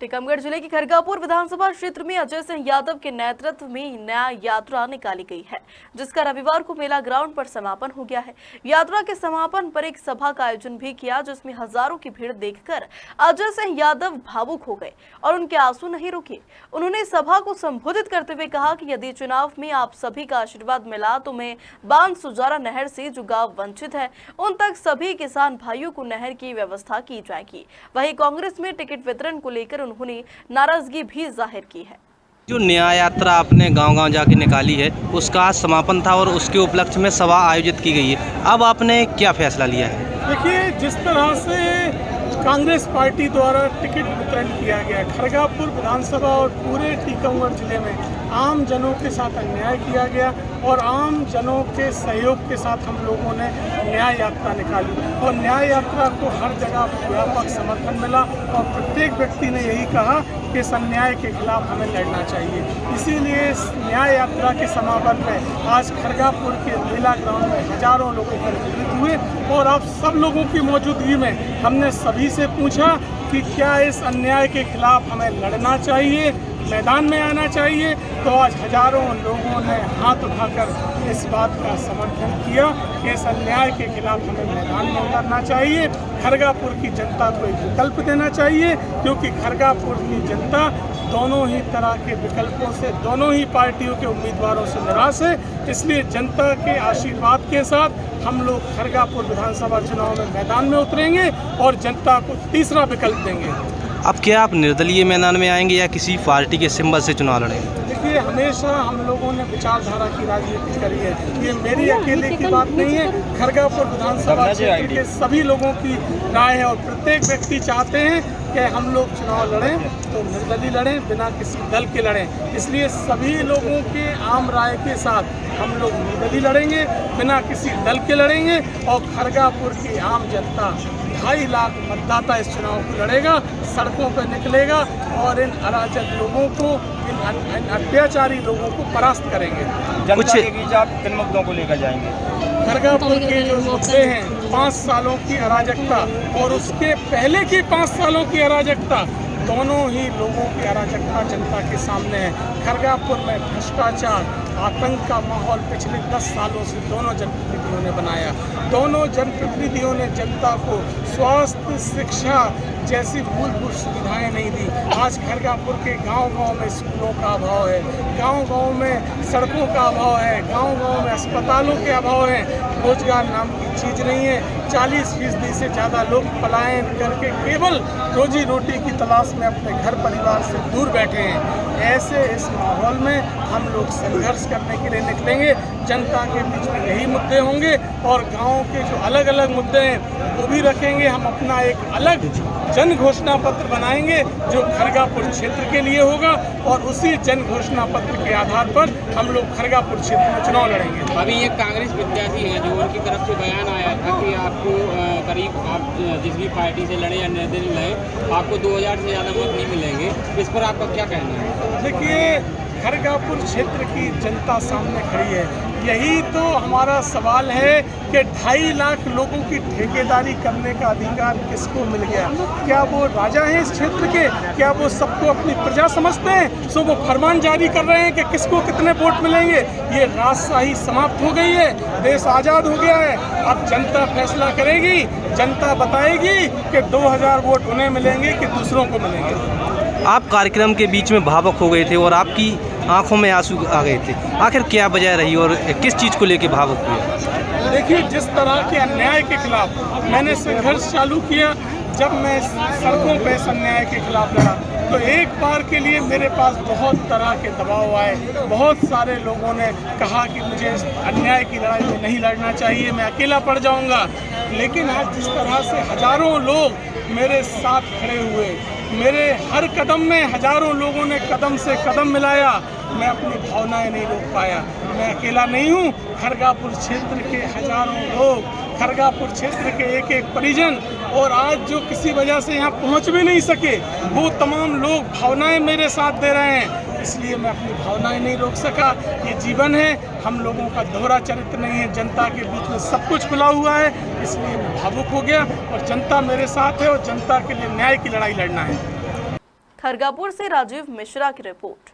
टीकमगढ़ जिले के खरगापुर विधानसभा क्षेत्र में अजय सिंह यादव के नेतृत्व में न्याय यात्रा निकाली गई है, जिसका रविवार को मेला ग्राउंड पर समापन हो गया है। यात्रा के समापन पर एक सभा का आयोजन भी किया, जिसमें हजारों की भीड़ देखकर अजय सिंह यादव भावुक हो गए और उनके आंसू नहीं रुके। उन्होंने सभा को संबोधित करते हुए कहा कि यदि चुनाव में आप सभी का आशीर्वाद मिला तो मैं बांध सुजारा नहर से जो गांव वंचित है उन तक सभी किसान भाइयों को नहर की व्यवस्था की जाएगी। वहीं कांग्रेस में टिकट वितरण को लेकर उन्होंने नाराजगी भी जाहिर की है। जो न्याय यात्रा आपने गांव-गांव जाके निकाली है, उसका आज समापन था और उसके उपलक्ष्य में सभा आयोजित की गई है। अब आपने क्या फैसला लिया है? देखिए, जिस तरह से कांग्रेस पार्टी द्वारा टिकट वितरण किया गया खरगापुर विधानसभा और पूरे टीकमगढ़ जिले में आम जनों के साथ अन्याय किया गया और आम जनों के सहयोग के साथ हम लोगों ने न्याय यात्रा निकाली और न्याय यात्रा को हर जगह व्यापक समर्थन मिला और प्रत्येक व्यक्ति ने यही कहा कि इस अन्याय के खिलाफ हमें लड़ना चाहिए। इसीलिए इस न्याय यात्रा के समापन में आज खरगापुर के मेला ग्राउंड में हजारों लोग एकत्रित हुए और आप सब लोगों की मौजूदगी में हमने सभी से पूछा कि क्या इस अन्याय के खिलाफ हमें लड़ना चाहिए, मैदान में आना चाहिए। तो आज हजारों लोगों ने हाथ उठाकर इस बात का समर्थन किया कि इस अन्याय के खिलाफ हमें मैदान में उतरना चाहिए। खरगापुर की जनता को एक विकल्प देना चाहिए, क्योंकि खरगापुर की जनता दोनों ही तरह के विकल्पों से, दोनों ही पार्टियों के उम्मीदवारों से निराश है। इसलिए जनता के आशीर्वाद के साथ हम लोग खरगापुर विधानसभा चुनाव में मैदान में उतरेंगे और जनता को तीसरा विकल्प देंगे। अब क्या आप निर्दलीय मैदान में आएंगे या किसी पार्टी के सिंबल से चुनाव लड़ेंगे? देखिए, हमेशा हम लोगों ने विचारधारा की राजनीति करी है, ये मेरी अकेले की बात नहीं है। खरगापुर विधानसभा क्षेत्र के सभी लोगों की राय है और प्रत्येक व्यक्ति चाहते हैं कि हम लोग चुनाव लड़ें तो निर्दलीय लड़ें, बिना किसी दल के लड़ें। इसलिए सभी लोगों के आम राय के साथ हम लोग निर्दलीय लड़ेंगे, बिना किसी दल के लड़ेंगे और खरगापुर की आम जनता 2.5 लाख मतदाता इस चुनाव को लड़ेगा, सड़कों पर निकलेगा और इन अराजक लोगों को, इन अत्याचारी लोगों को परास्त करेंगे। कुछ के बीच आप किन मुद्दों को लेकर जाएंगे? खरगापुर के जो मुद्दे हैं, 5 सालों की अराजकता और उसके पहले की 5 सालों की अराजकता, दोनों ही लोगों की अराजकता जनता के सामने है। खरगापुर में भ्रष्टाचार, आतंक का माहौल पिछले 10 सालों से दोनों जनप्रतिनिधियों ने बनाया। दोनों जनप्रतिनिधियों ने जनता को स्वास्थ्य, शिक्षा जैसी मूलभूत सुविधाएं नहीं दी। आज खरगापुर के गांव-गांव में स्कूलों का अभाव है, गांव-गांव में सड़कों का अभाव है, गांव-गांव में अस्पतालों के अभाव है, रोजगार नाम की चीज़ नहीं है। 40% से ज़्यादा लोग पलायन करके केवल रोजी रोटी की तलाश में अपने घर परिवार से दूर बैठे हैं। ऐसे इस माहौल में हम लोग संघर्ष करने के लिए निकलेंगे। जनता के बीच में यही मुद्दे होंगे और गाँव के जो अलग अलग मुद्दे हैं वो भी रखेंगे। हम अपना एक अलग जन घोषणा पत्र बनाएंगे जो खरगापुर क्षेत्र के लिए होगा और उसी जन घोषणा पत्र के आधार पर हम लोग खरगापुर क्षेत्र में चुनाव लड़ेंगे। अभी एक कांग्रेस प्रत्याशी है जो उनकी तरफ से बयान आया था कि आपको करीब आप जिस भी पार्टी से लड़े या निर्दलीय लड़े आपको 2000 से ज़्यादा वोट नहीं मिलेंगे। इस पर आपका क्या कहना है? देखिए, खरगापुर क्षेत्र की जनता सामने खड़ी है। यही तो हमारा सवाल है कि 2.5 लाख लोगों की ठेकेदारी करने का अधिकार किसको मिल गया? क्या वो राजा हैं इस क्षेत्र के? क्या वो सबको अपनी प्रजा समझते हैं? सो वो फरमान जारी कर रहे हैं कि किसको कितने वोट मिलेंगे। ये राजशाही समाप्त हो गई है, देश आज़ाद हो गया है। अब जनता फैसला करेगी, जनता बताएगी कि 2000 वोट उन्हें मिलेंगे कि दूसरों को मिलेंगे। आप कार्यक्रम के बीच में भावुक हो गए थे और आपकी आंखों में आंसू आ गए थे, आखिर क्या वजह रही और किस चीज़ को लेकर भावुक हुए? देखिए, जिस तरह के अन्याय के खिलाफ मैंने संघर्ष चालू किया, जब मैं सड़कों पर इस अन्याय के खिलाफ लड़ा तो एक बार के लिए मेरे पास बहुत तरह के दबाव आए। बहुत सारे लोगों ने कहा कि मुझे इस अन्याय की लड़ाई में नहीं लड़ना चाहिए, मैं अकेला पड़ जाऊंगा। लेकिन आज जिस तरह से हजारों लोग मेरे साथ खड़े हुए, मेरे हर कदम में हजारों लोगों ने कदम से कदम मिलाया, मैं अपनी भावनाएं नहीं रोक पाया। मैं अकेला नहीं हूँ, खरगापुर क्षेत्र के हजारों लोग, खरगापुर क्षेत्र के एक एक परिजन और आज जो किसी वजह से यहाँ पहुँच भी नहीं सके, वो तमाम लोग भावनाएं मेरे साथ दे रहे हैं। इसलिए मैं अपनी भावनाएं नहीं रोक सका। ये जीवन है, हम लोगों का दोहरा चरित्र नहीं है। जनता के बीच में सब कुछ खुला हुआ है, इसलिए मैं भावुक हो गया और जनता मेरे साथ है और जनता के लिए न्याय की लड़ाई लड़ना है। खरगापुर से राजीव मिश्रा की रिपोर्ट।